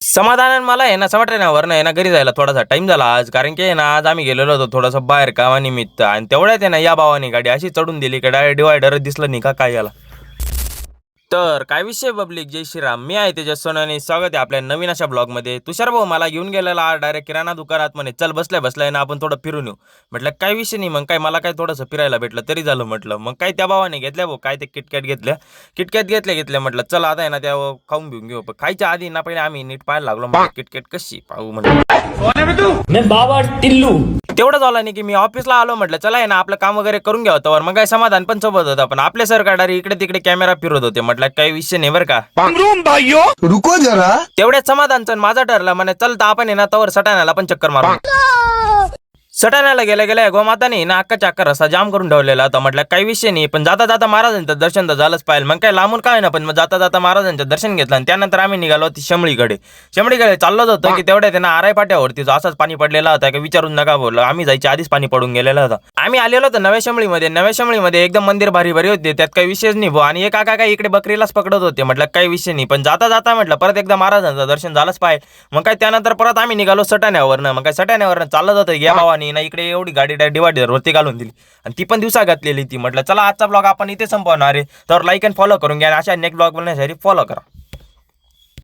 समाधान मला आहे ना समटण्यावर आहे ना घरी जायला थोडासा टाइम झाला आज, कारण की आहे ना आज आम्ही गेलेलो होतो थोडंसं बाहेर कामानिमित्त, आणि तेवढ्यात आहे ना या भावानी गाडी अशी चढून दिली की डायरेक्ट डिवायडरच दिसलं नाही का काय याला. तर काय विषय पब्लिक, जय श्रीराम. मी आहे तेजस सोनवणे, स्वागत आहे आपल्या नवीन अशा ब्लॉगमध्ये. तुषार भाऊ मला घेऊन गेलेला डायरेक्ट किराणा दुकानात, म्हणे चल बसल्या बसलाय ना आपण थोडं फिरून येऊ. म्हटलं काय विषय नाही, मग काय मला काय थोडंसं फिरायला भेटलं तरी झालं म्हटलं. मग काय त्या भावाने घेतल्या भाऊ, काय ते किटकॅट घेतल्या म्हटलं चला आता आहे ना त्या खाऊन घेऊन घेऊ. पण खायच्या आधी ना पहिले आम्ही नीट पाहायला लागलो, म्हणजे किटकॅट कशी पाहू म्हटलं. बाबा टिल्लू तेवढं झालं नाही की मी ऑफिसला आलो, म्हटलं चला आहे ना आपलं काम वगैरे करून घ्या होतं. मग काय समाधान पण सोबत होता, पण आपले सर काढारी इकडे तिकडे कॅमेरा फिरत होते. म्हटलं काही विषय नाही बरं का. रुको जरा. तेवढ्याच समाधानचं माझा ठरला, म्हणे चल तर आपण आहे ना तवर सटाण्याला पण चक्कर मारू. सटाण्याला गेल्या गेल्या गोमाताने ना अक्का चक्कर रस्ता जाम करून ठेवलेला होता. म्हटलं काही विषय नाही, पण जाता जाता महाराजांचं दर्शन तर झालंच पाहिजे. मग काय लांबून काय ना, पण मग जाता जाता महाराजांचं दर्शन घेतलं आणि त्यानंतर आम्ही निघालो ती शमळीकडे चाललोच होतो की तेवढ्या त्यांना आराय फाट्यावरती जो असाच पाणी पडलेला होता की विचारून नका बोललो. आम्ही जायच्या आधीच पाणी पडून गेलेलं होतं. आम्ही आलेलो होतो नव्या शमळीमध्ये एकदम मंदिर भारी भारी होते, त्यात काही विषयच नाही भाऊ. आणि एक काका काय इकडे बकरीलाच पकडत होते. म्हटलं काही विषय नाही, पण जाता जाता म्हटलं परत एकदा महाराजांचं दर्शन झालंच पाहिजे. मग काय त्यानंतर परत आम्ही निघालो सटाण्यावरनं. मग काय सटाण्यावरनं चालत होतं या भावानी ना इकडे एवढी गाडी डिवायडर वरती घालून दिली, आणि ती पण दिवसा घातलेली ती. म्हटलं चला आजचा ब्लॉग आपण इथे संपवणार आहे, तर लाईक अँड फॉलो करून घ्या आणि अशा नेक्स्ट ब्लॉग बनवण्यासाठी फॉलो करा.